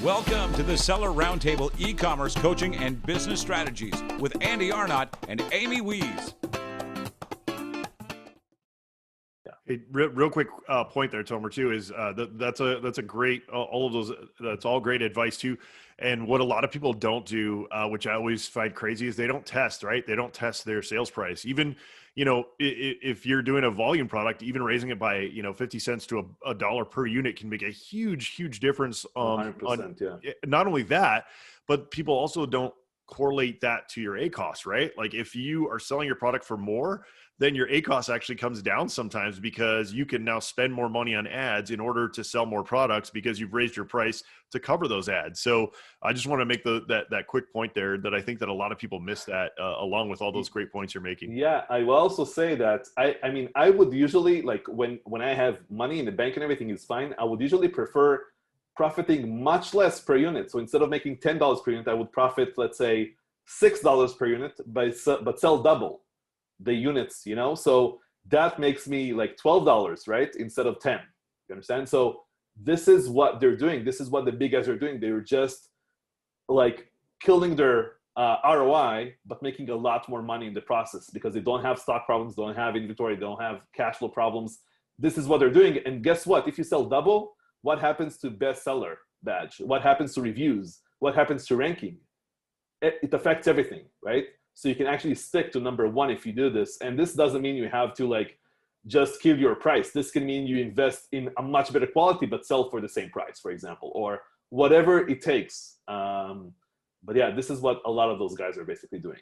Welcome to the Seller Roundtable e-commerce coaching and business strategies with Andy Arnott and Amy Wees. Hey, real quick point there, Tomer, too, is that's a great, all of those, that's all great advice too. And what a lot of people don't do, which I always find crazy, is they don't test, right? They don't test their sales price. Even, if you're doing a volume product, even raising it by, 50 cents to a dollar per unit can make a huge difference. 100%, yeah. Not only that, but people also don't correlate that to your ACoS, right? Like if you are selling your product for more, then your ACoS actually comes down sometimes because you can now spend more money on ads in order to sell more products because you've raised your price to cover those ads. So I just want to make that quick point there, that I think that a lot of people miss that, along with all those great points you're making. Yeah, I will also say that I would usually, like when I have money in the bank and everything is fine, I would usually prefer profiting much less per unit. So instead of making $10 per unit, I would profit, let's say, $6 per unit, but sell double the units, So that makes me like $12, right? Instead of 10. You understand? So this is what they're doing. This is what the big guys are doing. They're just like killing their ROI, but making a lot more money in the process because they don't have stock problems, don't have inventory, don't have cash flow problems. This is what they're doing. And guess what? If you sell double, what happens to bestseller badge? What happens to reviews? What happens to ranking? It affects everything, right? So you can actually stick to number one if you do this. And this doesn't mean you have to like just kill your price. This can mean you invest in a much better quality, but sell for the same price, for example, or whatever it takes. But yeah, this is what a lot of those guys are basically doing.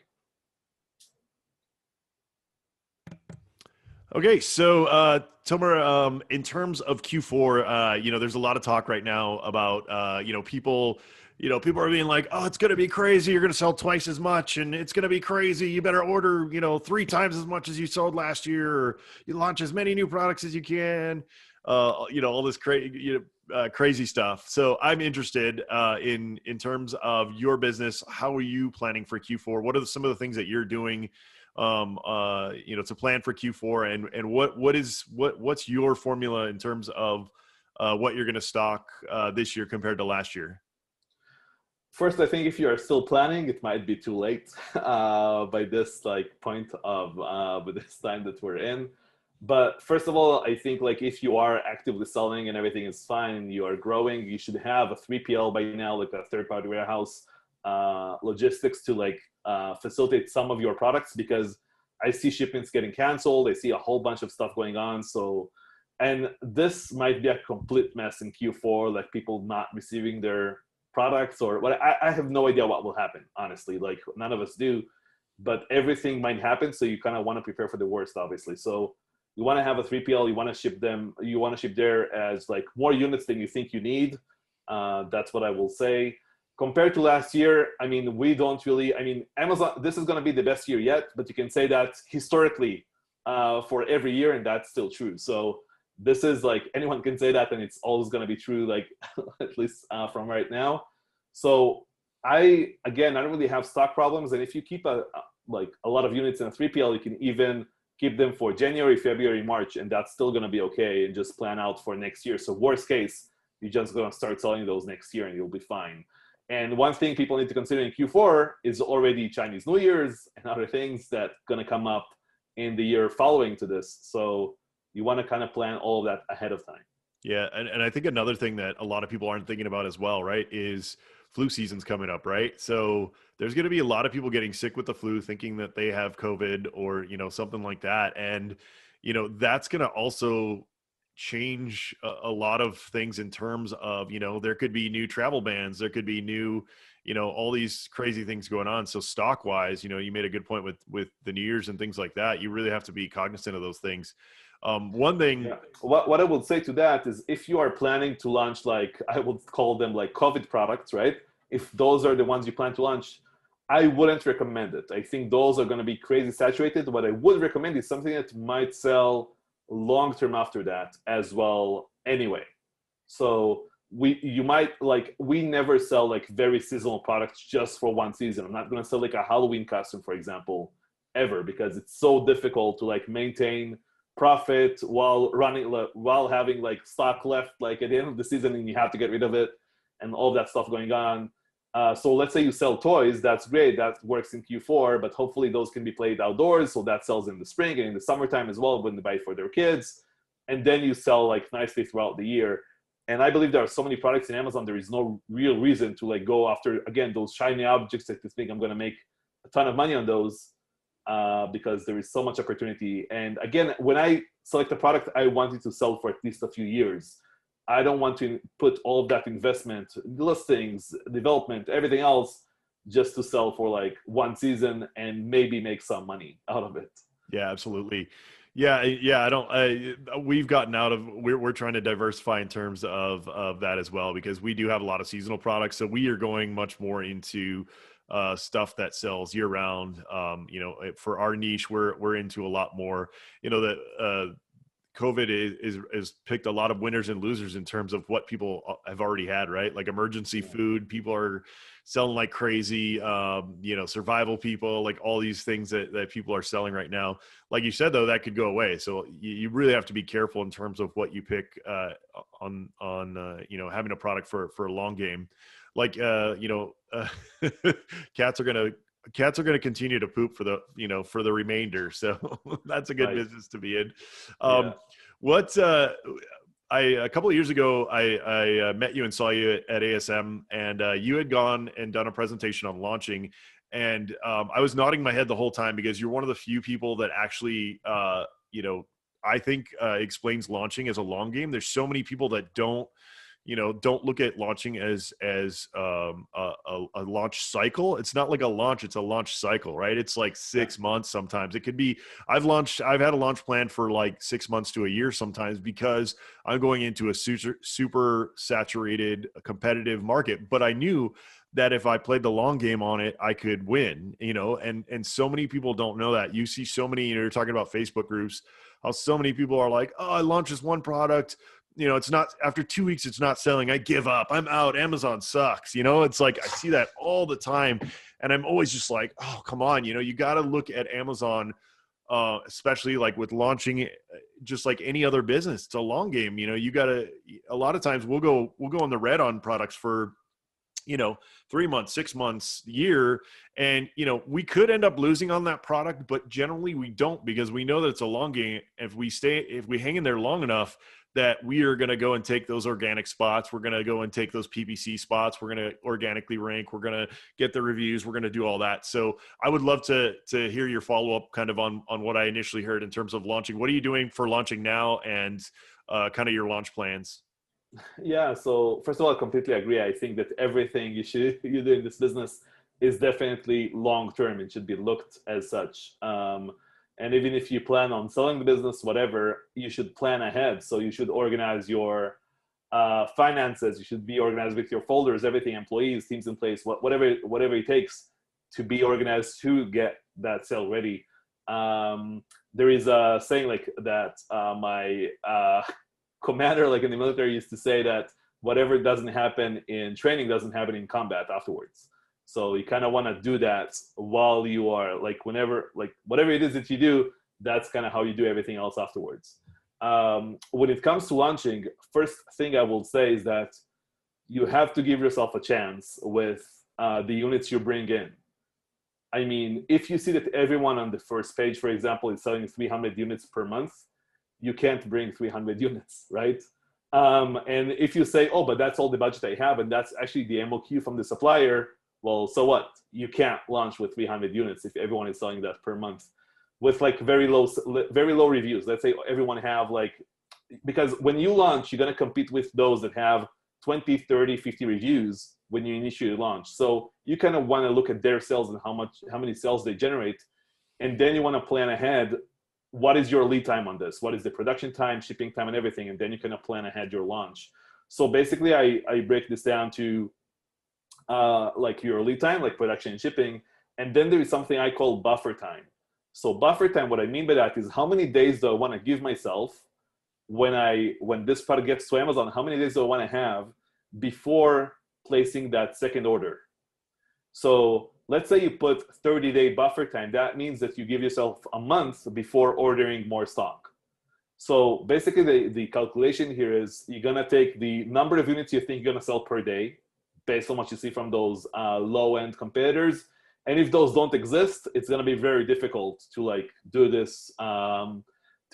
Okay, so Tomer, in terms of Q4, there's a lot of talk right now about people are being like, oh, it's going to be crazy. You're going to sell twice as much, and it's going to be crazy. You better order 3 times as much as you sold last year, or you launch as many new products as you can. All this crazy stuff. So I'm interested in terms of your business. How are you planning for Q4? What are some of the things that you're doing to plan for Q4, and what's your formula in terms of what you're going to stock this year compared to last year? First, I think if you are still planning, it might be too late by this point of by this time that we're in. But first of all, I think if you are actively selling and everything is fine, you are growing, you should have a 3PL by now, like a third-party warehouse logistics to facilitate some of your products, because I see shipments getting canceled. I see a whole bunch of stuff going on. And this might be a complete mess in Q4, like people not receiving their products or what. I have no idea what will happen, honestly. None of us do, but everything might happen. So you kind of want to prepare for the worst, obviously. So you want to have a 3PL, you want to ship them, you want to ship there as more units than you think you need. That's what I will say. Compared to last year, we don't really, Amazon, this is going to be the best year yet, but you can say that historically for every year, and that's still true. So this is anyone can say that, and it's always going to be true, at least from right now. So I don't really have stock problems. And if you keep a lot of units in a 3PL, you can even keep them for January, February, March, and that's still going to be okay, and just plan out for next year. So worst case, you're just going to start selling those next year and you'll be fine. And one thing people need to consider in Q4 is already Chinese New Year's and other things that going to come up in the year following to this. So you want to kind of plan all of that ahead of time. Yeah. And I think another thing that a lot of people aren't thinking about as well, right, is flu season's coming up, right? So there's going to be a lot of people getting sick with the flu, thinking that they have COVID or, something like that. And, that's going to also change a lot of things in terms of, there could be new travel bans, there could be new, all these crazy things going on. So stock wise, you made a good point with the New Year's and things like that. You really have to be cognizant of those things. One thing, yeah. What I would say to that is, if you are planning to launch, I would call them COVID products, right? If those are the ones you plan to launch, I wouldn't recommend it. I think those are going to be crazy saturated. What I would recommend is something that might sell long-term after that as well anyway. So we never sell very seasonal products just for one season. I'm not going to sell a Halloween costume, for example, ever, because it's so difficult to maintain profit while having stock left at the end of the season, and you have to get rid of it. and all that stuff going on. So let's say you sell toys, that's great, that works in Q4, but hopefully those can be played outdoors, so that sells in the spring and in the summertime as well when they buy it for their kids. And then you sell like nicely throughout the year. And I believe there are so many products in Amazon, there is no real reason to like go after, again, those shiny objects that you think I'm gonna make a ton of money on those, because there is so much opportunity. And again, when I select a product, I want it to sell for at least a few years. I don't want to put all of that investment, listings, development, everything else, just to sell for like one season and maybe make some money out of it. Yeah, absolutely. Yeah. We've gotten out of, we're trying to diversify in terms of that as well, because we do have a lot of seasonal products. So we are going much more into stuff that sells year round. For our niche, we're into a lot more, that COVID is picked a lot of winners and losers in terms of what people have already had, right? Like emergency food, people are selling like crazy, survival people, like all these things that people are selling right now. Like you said, though, that could go away. So you really have to be careful in terms of what you pick on having a product for a long game. Like, cats are going to continue to poop for the remainder. So that's a good business to be in. A couple of years ago, I met you and saw you at ASM, and you had gone and done a presentation on launching. And I was nodding my head the whole time because you're one of the few people that actually, I think explains launching as a long game. There's so many people that don't look at launching as a launch cycle. It's not like a launch, it's a launch cycle, right? It's like 6 months sometimes. It could be, I've had a launch plan for like 6 months to a year sometimes, because I'm going into a super saturated competitive market. But I knew that if I played the long game on it, I could win, and so many people don't know that. You see so many, you're talking about Facebook groups, how so many people are like, oh, I launched this one product, it's not, after 2 weeks, it's not selling. I give up. I'm out. Amazon sucks. It's like, I see that all the time. And I'm always just like, oh, come on. You got to look at Amazon, especially like with launching, just like any other business. It's a long game. You got to, a lot of times we'll go in the red on products for, 3 months, 6 months, year. And, we could end up losing on that product, but generally we don't, because we know that it's a long game. If we hang in there long enough, that we are going to go and take those organic spots. We're going to go and take those PPC spots. We're going to organically rank. We're going to get the reviews. We're going to do all that. So I would love to hear your follow-up kind of on what I initially heard in terms of launching. What are you doing for launching now, and kind of your launch plans? Yeah. So first of all, I completely agree. I think that everything you do in this business is definitely long-term. It should be looked as such. And even if you plan on selling the business, whatever, you should plan ahead. So you should organize your finances. You should be organized with your folders, everything, employees, teams in place, whatever it takes to be organized to get that sale ready. There is a saying like that my commander, like in the military, used to say that whatever doesn't happen in training doesn't happen in combat afterwards. So you kind of want to do that while you are like, whenever, like whatever it is that you do, that's kind of how you do everything else afterwards. When it comes to launching, first thing I will say is that you have to give yourself a chance with the units you bring in. I mean, if you see that everyone on the first page, for example, is selling 300 units per month, you can't bring 300 units, right? And if you say, oh, but that's all the budget I have, and that's actually the MOQ from the supplier, well, so what? You can't launch with 300 units if everyone is selling that per month with like very low reviews. Let's say everyone have like, because when you launch, you're going to compete with those that have 20, 30, 50 reviews when you initiate launch. So you kind of want to look at their sales and how many sales they generate. And then you want to plan ahead. What is your lead time on this? What is the production time, shipping time, and everything? And then you kind of plan ahead your launch. So basically I break this down to like your lead time, like production and shipping. And then there is something I call buffer time. So buffer time, what I mean by that is how many days do I want to give myself when this product gets to Amazon, how many days do I want to have before placing that second order? So let's say you put 30-day buffer time. That means that you give yourself a month before ordering more stock. So basically the calculation here is you're going to take the number of units you think you're going to sell per day, based on what you see from those low-end competitors. And if those don't exist, it's going to be very difficult to like do this, to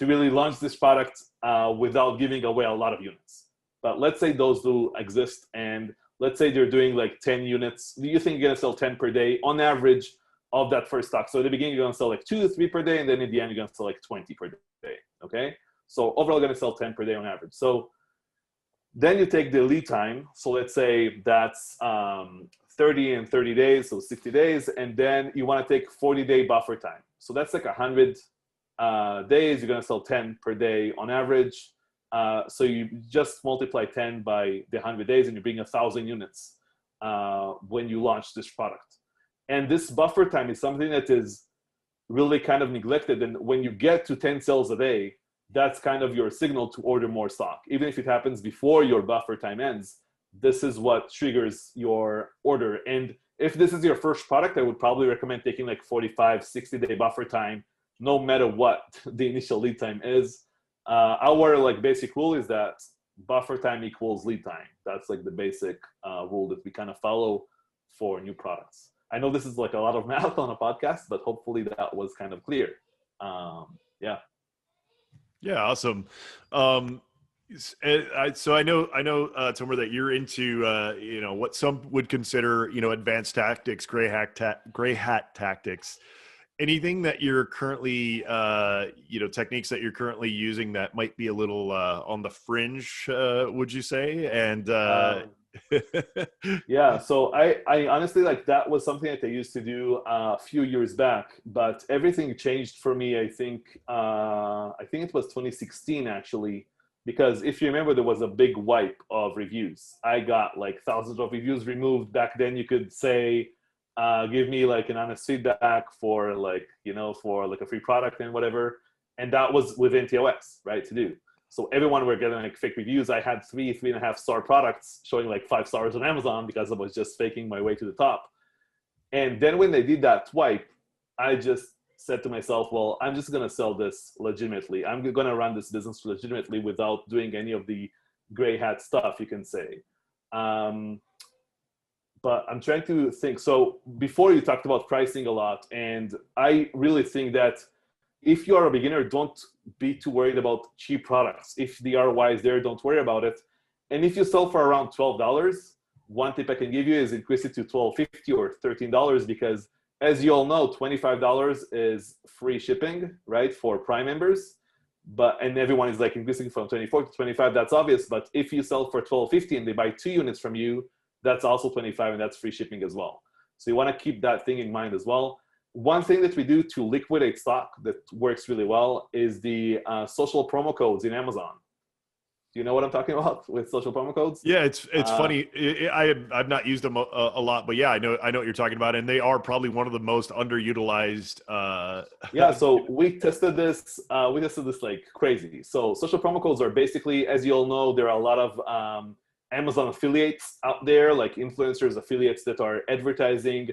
really launch this product without giving away a lot of units. But let's say those do exist, and let's say they're doing like 10 units. Do you think you're going to sell 10 per day on average of that first stock? So at the beginning, you're going to sell like 2 to 3 per day, and then in the end, you're going to sell like 20 per day, okay? So overall, you're going to sell 10 per day on average. So then you take the lead time. So let's say that's 30 and 30 days, so 60 days. And then you want to take 40-day buffer time. So that's like 100 days. You're going to sell 10 per day on average. So you just multiply 10 by the 100 days, and you bring 1,000 units when you launch this product. And this buffer time is something that is really kind of neglected. And when you get to 10 sales a day, that's kind of your signal to order more stock. Even if it happens before your buffer time ends, this is what triggers your order. And if this is your first product, I would probably recommend taking like 45, 60-day buffer time, no matter what the initial lead time is. Our like basic rule is that buffer time equals lead time. That's like the basic rule that we kind of follow for new products. I know this is like a lot of math on a podcast, but hopefully that was kind of clear. Yeah. Yeah, awesome. So I know, Tomer, that you're into, what some would consider, advanced tactics, gray hat tactics. Anything that you're currently, techniques that you're currently using that might be a little on the fringe, would you say? And yeah, so I honestly, like, that was something that I used to do a few years back, but everything changed for me. I think it was 2016 actually, because if you remember, there was a big wipe of reviews. I got like thousands of reviews removed. Back then you could say, give me like an honest feedback for like, for like a free product and whatever. And that was within TOS, right, to do. So everyone were getting like fake reviews. I had 3.5 star products showing like 5 stars on Amazon because I was just faking my way to the top. And then when they did that wipe, I just said to myself, well, I'm just going to sell this legitimately. I'm going to run this business legitimately without doing any of the gray hat stuff, you can say. But I'm trying to think. So before, you talked about pricing a lot. And I really think that if you are a beginner, don't be too worried about cheap products. If the ROI is there, don't worry about it. And if you sell for around $12, one tip I can give you is increase it to $12.50 or $13, because as you all know, $25 is free shipping, right, for Prime members. And everyone is like increasing from 24 to 25. That's obvious. But if you sell for $12.50 and they buy 2 units from you, that's also 25, and that's free shipping as well. So you want to keep that thing in mind as well. One thing that we do to liquidate stock that works really well is the social promo codes in Amazon. Do you know what I'm talking about with social promo codes? Yeah, it's funny. I've not used them a lot, but yeah, I know what you're talking about, and they are probably one of the most underutilized. Yeah, so we tested this. Like crazy. So social promo codes are basically, as you all know, there are a lot of Amazon affiliates out there, like influencers, affiliates that are advertising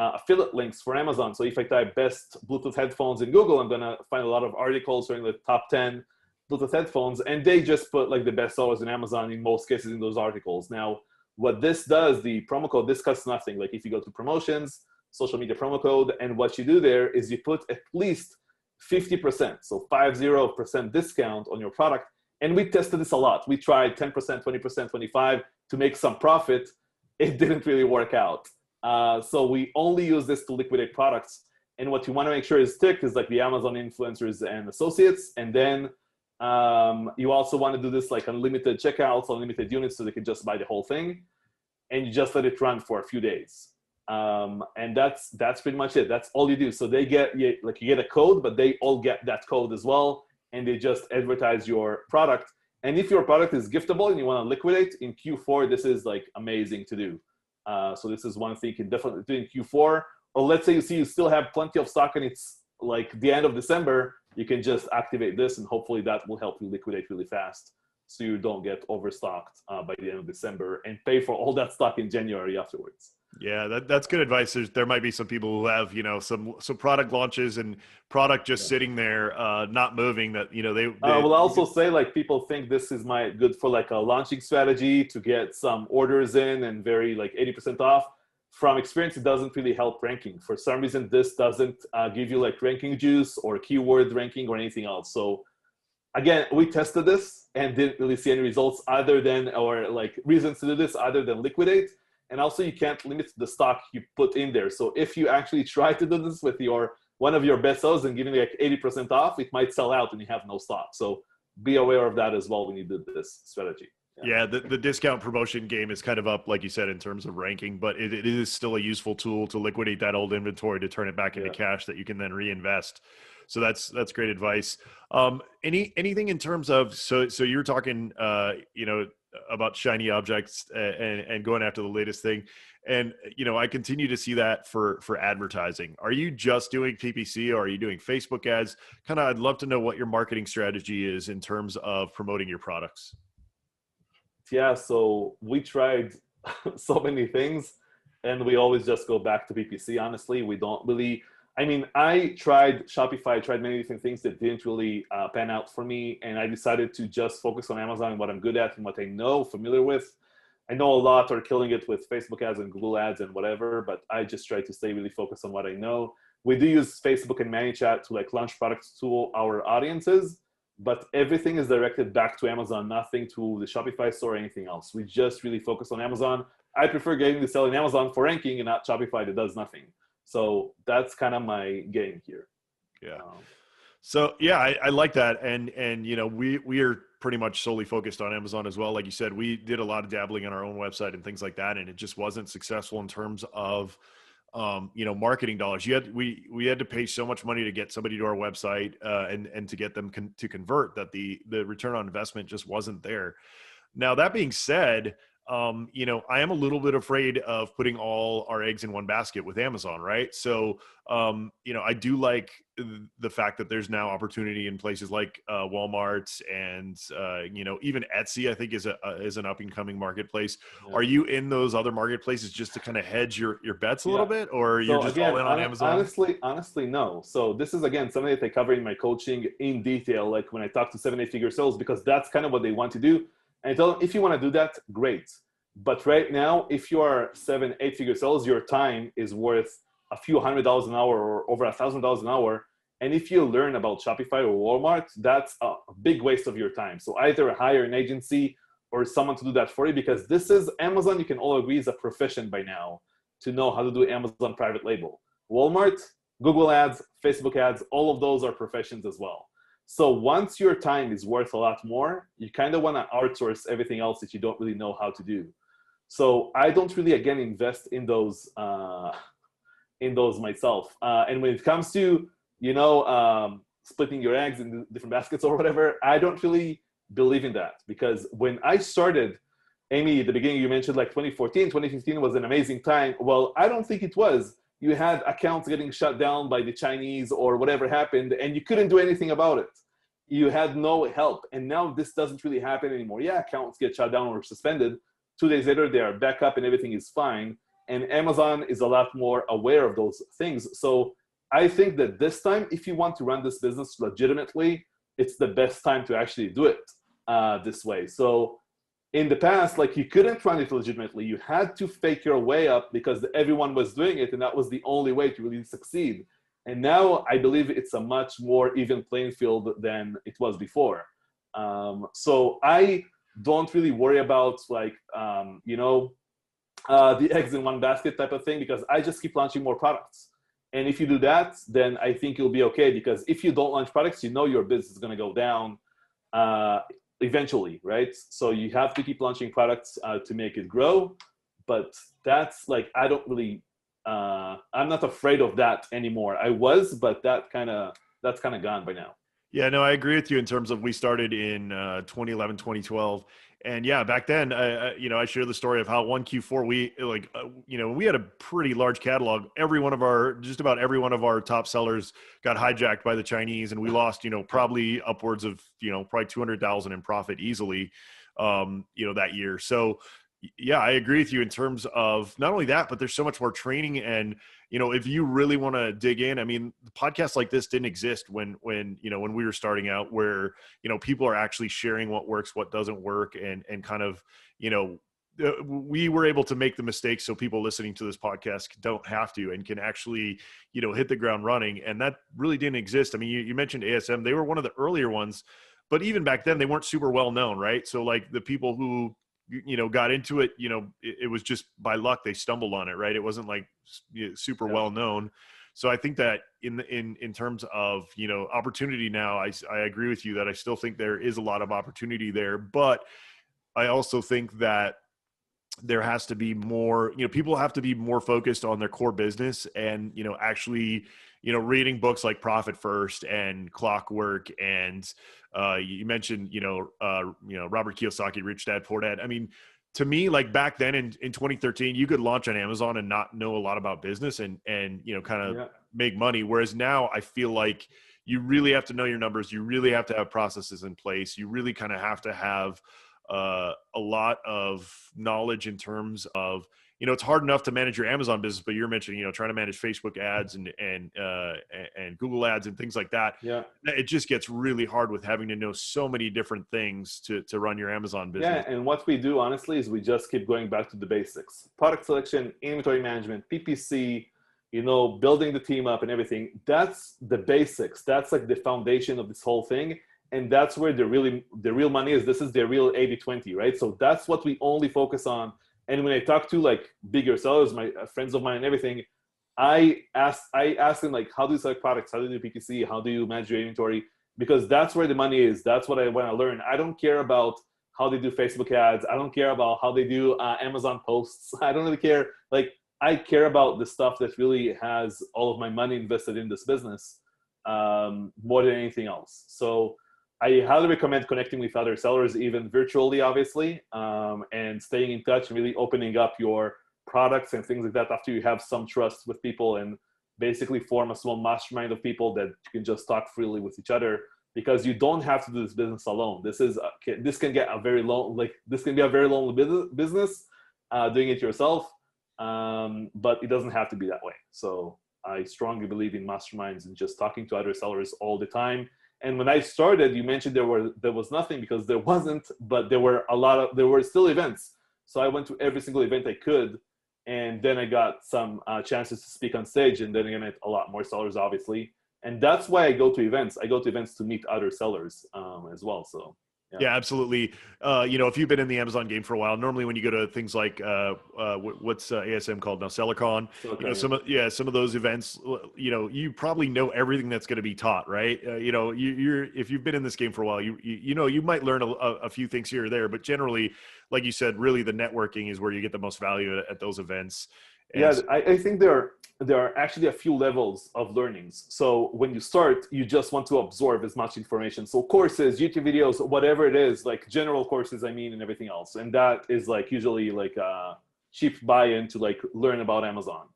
affiliate links for Amazon. So if I type best Bluetooth headphones in Google, I'm going to find a lot of articles showing the top 10 Bluetooth headphones, and they just put like the best sellers in Amazon in most cases in those articles. Now, what this does, the promo code, this costs nothing. Like if you go to promotions, social media promo code, and what you do there is you put at least 50%, so 50% discount on your product. And we tested this a lot. We tried 10%, 20%, 25% to make some profit. It didn't really work out. So we only use this to liquidate products. And what you want to make sure is ticked is like the Amazon influencers and associates. And then you also want to do this like unlimited checkouts, unlimited units, so they can just buy the whole thing. And you just let it run for a few days. And that's pretty much it. That's all you do. So they get, you get a code, but they all get that code as well. And they just advertise your product. And if your product is giftable and you want to liquidate in Q4, this is like amazing to do. So this is one thing you can definitely do in Q4. Or let's say you still have plenty of stock and it's like the end of December, you can just activate this, and hopefully that will help you liquidate really fast so you don't get overstocked by the end of December and pay for all that stock in January afterwards. Yeah, that's good advice. There might be some people who have, some product launches and product just Yeah. sitting there, not moving, that, I will also say, like, people think this is my good for like a launching strategy to get some orders in and very like 80% off. From experience, it doesn't really help ranking. For some reason, this doesn't give you like ranking juice or keyword ranking or anything else. So again, we tested this and didn't really see any results other than, or like reasons to do this other than liquidate. And also you can't limit the stock you put in there. So if you actually try to do this with one of your best sellers and giving like 80% off, it might sell out and you have no stock. So be aware of that as well when you do this strategy. Yeah, the discount promotion game is kind of up, like you said, in terms of ranking, but it is still a useful tool to liquidate that old inventory to turn it back into cash that you can then reinvest. So that's great advice. Anything in terms of, so you're talking, about shiny objects and going after the latest thing. And, I continue to see that for advertising. Are you just doing PPC, or are you doing Facebook ads? I'd love to know what your marketing strategy is in terms of promoting your products. Yeah, so we tried so many things and we always just go back to PPC. Honestly, we don't really, I tried Shopify, I tried many different things that didn't really pan out for me. And I decided to just focus on Amazon and what I'm good at and what I know, familiar with. I know a lot are killing it with Facebook ads and Google ads and whatever, but I just try to stay really focused on what I know. We do use Facebook and ManyChat to like launch products to our audiences, but everything is directed back to Amazon, nothing to the Shopify store or anything else. We just really focus on Amazon. I prefer getting to sell in Amazon for ranking and not Shopify that does nothing. So that's kind of my game here. Yeah. So yeah, I like that. And we are pretty much solely focused on Amazon as well. Like you said, we did a lot of dabbling on our own website and things like that. And it just wasn't successful in terms of, marketing dollars. We had to pay so much money to get somebody to our website and to get them to convert, that the return on investment just wasn't there. Now, that being said, I am a little bit afraid of putting all our eggs in one basket with Amazon, right? So, I do like the fact that there's now opportunity in places like Walmart and, even Etsy, I think is an up and coming marketplace. Yeah. Are you in those other marketplaces just to kind of hedge your bets a little bit, or you're just all in on Amazon? Honestly, no. So this is, again, something that I cover in my coaching in detail, like when I talk to 7-8 figure sales, because that's kind of what they want to do. And I tell them, if you want to do that, great. But right now, if you are 7-8 figure sales, your time is worth a few $100 an hour or over $1,000 an hour. And if you learn about Shopify or Walmart, that's a big waste of your time. So either hire an agency or someone to do that for you, because this is Amazon, you can all agree, is a profession by now to know how to do Amazon private label. Walmart, Google ads, Facebook ads, all of those are professions as well. So once your time is worth a lot more, you kind of want to outsource everything else that you don't really know how to do. So I don't really, again, invest in those myself. And when it comes to, splitting your eggs in different baskets or whatever, I don't really believe in that, because when I started, Amy, at the beginning, you mentioned like 2014, 2015 was an amazing time. Well, I don't think it was. You had accounts getting shut down by the Chinese or whatever happened, and you couldn't do anything about it. You had no help. And now this doesn't really happen anymore. Yeah, accounts get shut down or suspended. 2 days later, they are back up and everything is fine. And Amazon is a lot more aware of those things. So I think that this time, if you want to run this business legitimately, it's the best time to actually do it this way. So in the past, like, you couldn't run it legitimately. You had to fake your way up because everyone was doing it, and that was the only way to really succeed. And now I believe it's a much more even playing field than it was before. So I don't really worry about like, the eggs in one basket type of thing, because I just keep launching more products. And if you do that, then I think you'll be okay, because if you don't launch products, your business is going to go down eventually, right? So you have to keep launching products to make it grow. But that's like, I don't really, I'm not afraid of that anymore. I was, but that's kind of gone by now. Yeah, no, I agree with you in terms of, we started in 2011, 2012. And yeah, back then, I share the story of how one Q4, we had a pretty large catalog. Just about every one of our top sellers got hijacked by the Chinese, and we lost, probably upwards of, probably 200,000 in profit easily, that year. So, Yeah, I agree with you in terms of not only that, but there's so much more training. And, if you really want to dig in, I mean, podcasts like this didn't exist when we were starting out, where, people are actually sharing what works, what doesn't work, and kind of, we were able to make the mistakes so people listening to this podcast don't have to, and can actually, hit the ground running. And that really didn't exist. I mean, you mentioned ASM, they were one of the earlier ones, but even back then they weren't super well known, right? So like the people who, got into it, it was just by luck they stumbled on it, right? It wasn't like super well known. So I think that in terms of, opportunity now, I agree with you that I still think there is a lot of opportunity there, but I also think that there has to be more, people have to be more focused on their core business and, actually, reading books like Profit First and Clockwork. And you mentioned, Robert Kiyosaki, Rich Dad, Poor Dad. I mean, to me, like back then in 2013, you could launch on Amazon and not know a lot about business and kind of make money. Whereas now I feel like you really have to know your numbers. You really have to have processes in place. You really kind of have to have a lot of knowledge in terms of, it's hard enough to manage your Amazon business, but you're mentioning, trying to manage Facebook ads and Google ads and things like that. Yeah. It just gets really hard with having to know so many different things to run your Amazon business. Yeah. And what we do, honestly, is we just keep going back to the basics: product selection, inventory management, PPC, building the team up and everything. That's the basics. That's like the foundation of this whole thing. And that's where the real money is. This is the real 80-20, right? So that's what we only focus on. And when I talk to like bigger sellers, my friends of mine and everything, I ask them like, how do you select products? How do you do PPC? How do you manage your inventory? Because that's where the money is. That's what I want to learn. I don't care about how they do Facebook ads. I don't care about how they do Amazon posts. I don't really care. Like, I care about the stuff that really has all of my money invested in this business more than anything else. So I highly recommend connecting with other sellers, even virtually, obviously, and staying in touch and really opening up your products and things like that after you have some trust with people, and basically form a small mastermind of people that you can just talk freely with each other, because you don't have to do this business alone. This can get a very this can be a very lonely business doing it yourself, but it doesn't have to be that way. So I strongly believe in masterminds and just talking to other sellers all the time. And when I started, you mentioned there was nothing, because there wasn't, but there were still events. So I went to every single event I could, and then I got some chances to speak on stage, and then I met a lot more sellers, obviously. And that's why I go to events. I go to events to meet other sellers as well. So. Yeah, absolutely. If you've been in the Amazon game for a while, normally when you go to things like what's ASM called now, SellerCon, some of those events, you probably know everything that's going to be taught, right? If you've been in this game for a while, you might learn a few things here or there, but generally, like you said, really the networking is where you get the most value at those events. And I think there are actually a few levels of learnings. So when you start, you just want to absorb as much information. So courses, YouTube videos, whatever it is, like general courses, and everything else. And that is like usually like a cheap buy-in to like learn about Amazon.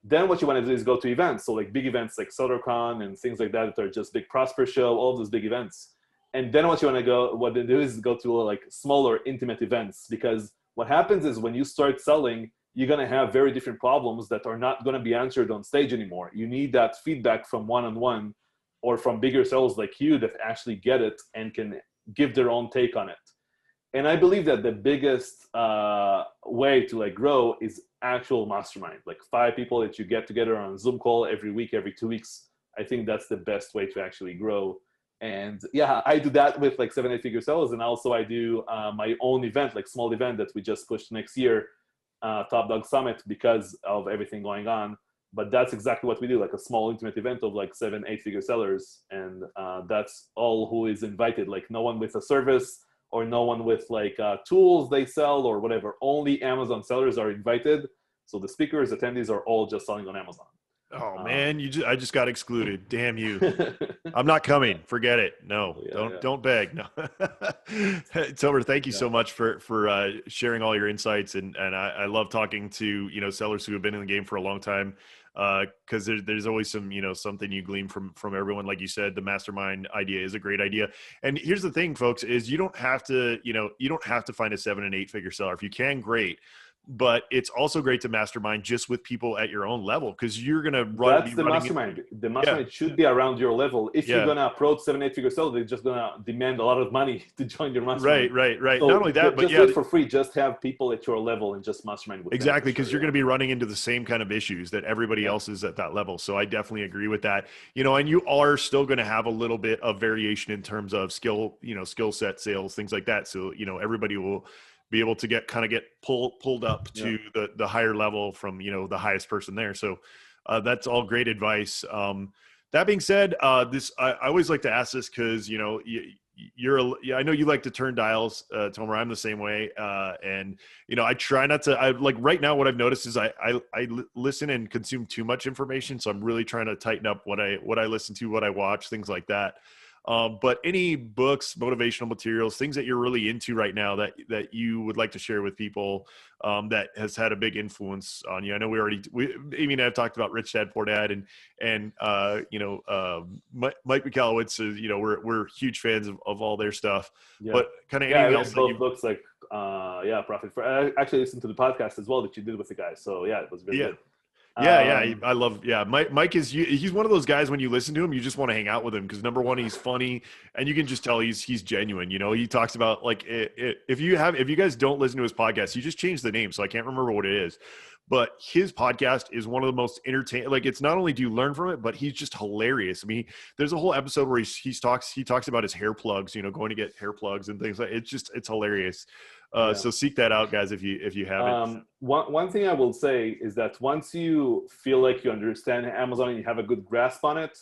Then what you want to do is go to events. So like big events like SellerCon and things like that are just big Prosper Show, all those big events. And then what they do is go to like smaller, intimate events, because what happens is when you start selling, you're going to have very different problems that are not going to be answered on stage anymore. You need that feedback from one-on-one, or from bigger sellers like you that actually get it and can give their own take on it. And I believe that the biggest way to like grow is actual mastermind, like 5 people that you get together on a Zoom call every week, every 2 weeks. I think that's the best way to actually grow. And yeah, I do that with like 7-8 figure sellers. And also I do my own event, like small event that we just pushed next year, Top Dog Summit, because of everything going on. But that's exactly what we do, like a small intimate event of like 7-8 figure sellers. And that's all who is invited, like no one with a service or no one with like tools they sell or whatever. Only Amazon sellers are invited. So the speakers, attendees are all just selling on Amazon. Oh man, I just got excluded. Damn you. I'm not coming. Forget it. No, don't beg. No. Tomer, thank you so much for sharing all your insights, and I love talking to sellers who have been in the game for a long time, because there's always some something you glean from everyone. Like you said, the mastermind idea is a great idea. And here's the thing, folks, is you don't have to find a 7 and 8 figure seller. If you can, great. But it's also great to mastermind just with people at your own level, because you're going to That's the mastermind. The mastermind should be around your level. If you're going to approach 7, 8 figure sellers, they're just going to demand a lot of money to join your mastermind. Right. So not only that, but just do it for free. Just have people at your level and just mastermind with them. Exactly, because you're going to be running into the same kind of issues that everybody else is at that level. So I definitely agree with that. And you are still going to have a little bit of variation in terms of skill set, sales, things like that. So everybody will be able to get pulled up to the higher level from the highest person there. So that's all great advice. That being said, I always like to ask this because I know you like to turn dials, Tomer. I'm the same way, and I try not to. I like right now. What I've noticed is I listen and consume too much information, so I'm really trying to tighten up what I listen to, what I watch, things like that. But any books, motivational materials, things that you're really into right now that you would like to share with people, that has had a big influence on you. I know Amy and I have talked about Rich Dad Poor Dad and Mike Michalowicz is, we're huge fans of all their stuff, but kind of anything else both books like, Profit for, I actually listened to the podcast as well that you did with the guys. So it was really good. I love Mike he's one of those guys, when you listen to him, you just want to hang out with him, because number one, he's funny, and you can just tell he's genuine. He talks about, like, if you guys don't listen to his podcast, you just change the name, so I can't remember what it is, but his podcast is one of the most entertaining. Like, it's not only do you learn from it, but he's just hilarious. I mean, there's a whole episode where he talks about his hair plugs, going to get hair plugs and things like it's hilarious. So seek that out, guys, if you haven't. One thing I will say is that once you feel like you understand Amazon and you have a good grasp on it,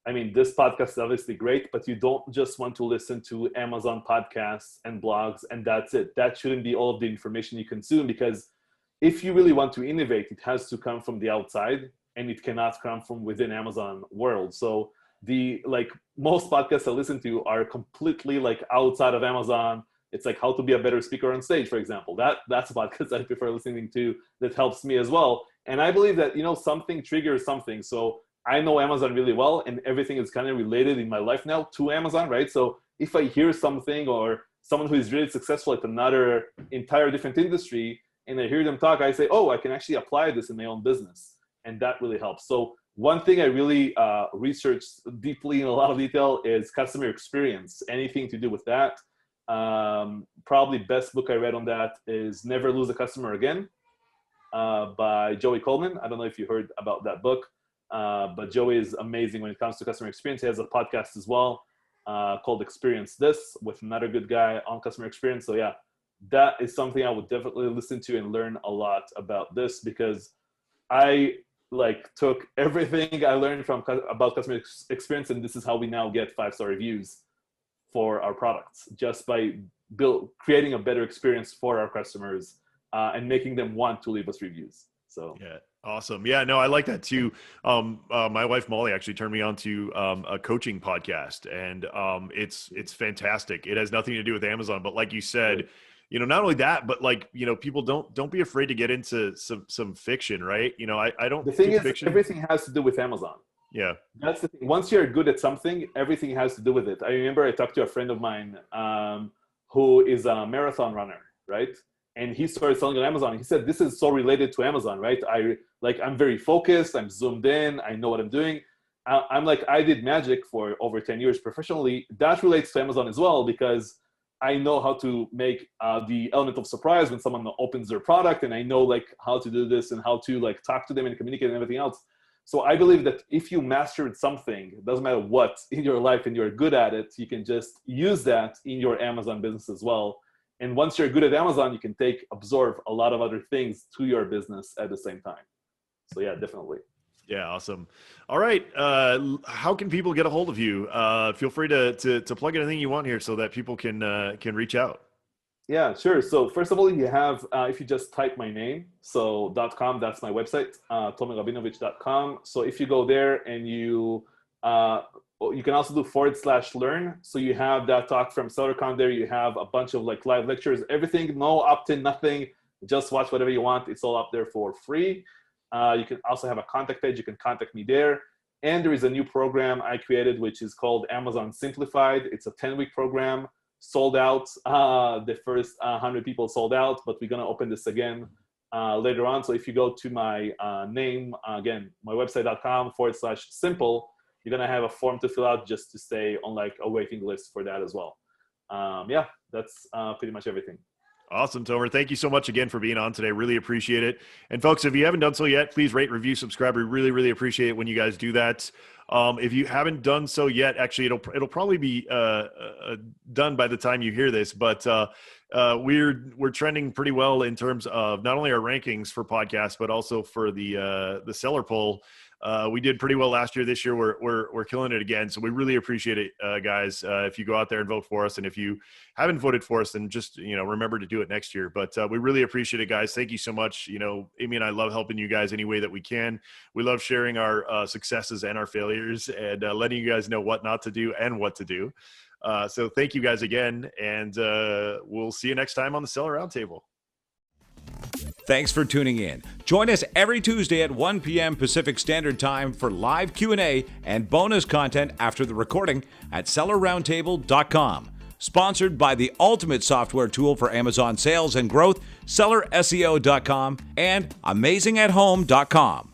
I mean, this podcast is obviously great, but you don't just want to listen to Amazon podcasts and blogs and that's it. That shouldn't be all of the information you consume, because if you really want to innovate, it has to come from the outside, and it cannot come from within Amazon world. So most podcasts I listen to are completely outside of Amazon. It's like how to be a better speaker on stage, for example. That's a podcast I prefer listening to that helps me as well. And I believe that, something triggers something. So I know Amazon really well, and everything is kind of related in my life now to Amazon, right? So if I hear something, or someone who is really successful at another entire different industry, and I hear them talk, I say, oh, I can actually apply this in my own business. And that really helps. So one thing I really researched deeply in a lot of detail is customer experience, anything to do with that. Probably best book I read on that is Never Lose a Customer Again, by Joey Coleman. I don't know if you heard about that book, but Joey is amazing when it comes to customer experience. He has a podcast as well, called Experience This, with another good guy on customer experience. So that is something I would definitely listen to and learn a lot about this, because I took everything I learned about customer experience, and this is how we now get 5-star reviews for our products, just by creating a better experience for our customers, and making them want to leave us reviews. So awesome. I like that too. My wife Molly actually turned me on to a coaching podcast, and it's fantastic. It has nothing to do with Amazon, but like you said, not only that, but people don't be afraid to get into some fiction, right? I don't. The thing is, everything has to do with Amazon. Yeah, that's the thing. Once you're good at something, everything has to do with it. I remember I talked to a friend of mine who is a marathon runner, right? And he started selling on Amazon. He said, this is so related to Amazon, right? I'm very focused. I'm zoomed in. I know what I'm doing. I did magic for over 10 years professionally. That relates to Amazon as well, because I know how to make the element of surprise when someone opens their product, and I know how to do this and how to talk to them and communicate and everything else. So I believe that if you mastered something, it doesn't matter what in your life, and you're good at it, you can just use that in your Amazon business as well. And once you're good at Amazon, you can absorb a lot of other things to your business at the same time. So definitely. Yeah, awesome. All right. How can people get a hold of you? Feel free to plug anything you want here so that people can reach out. Yeah, sure. So first of all, you have, if you just type my name, so .com, that's my website, tomerrabinovich.com. So if you go there and you can also do /learn. So you have that talk from SellerCon there. You have a bunch of like live lectures, everything, no opt-in, nothing. Just watch whatever you want. It's all up there for free. You can also have a contact page. You can contact me there. And there is a new program I created, which is called Amazon Simplified. It's a 10-week program. Sold out. The first 100 people sold out, but we're going to open this again later on. So if you go to my name, again, my website.com /simple, you're going to have a form to fill out just to stay on like a waiting list for that as well. Yeah, that's pretty much everything. Awesome, Tomer. Thank you so much again for being on today. Really appreciate it. And folks, if you haven't done so yet, please rate, review, subscribe. We really, really appreciate it when you guys do that. If you haven't done so yet, actually, it'll probably be done by the time you hear this. But we're trending pretty well in terms of not only our rankings for podcasts, but also for the seller poll. We did pretty well last year. This year, we're killing it again. So we really appreciate it, guys. If you go out there and vote for us, and if you haven't voted for us, then just remember to do it next year. But we really appreciate it, guys. Thank you so much. Amy and I love helping you guys any way that we can. We love sharing our successes and our failures, and letting you guys know what not to do and what to do. So thank you guys again, and we'll see you next time on the Seller Roundtable. Thanks for tuning in. Join us every Tuesday at 1 p.m. Pacific Standard Time for live Q&A and bonus content after the recording at sellerroundtable.com. Sponsored by the ultimate software tool for Amazon sales and growth, sellerseo.com and amazingathome.com.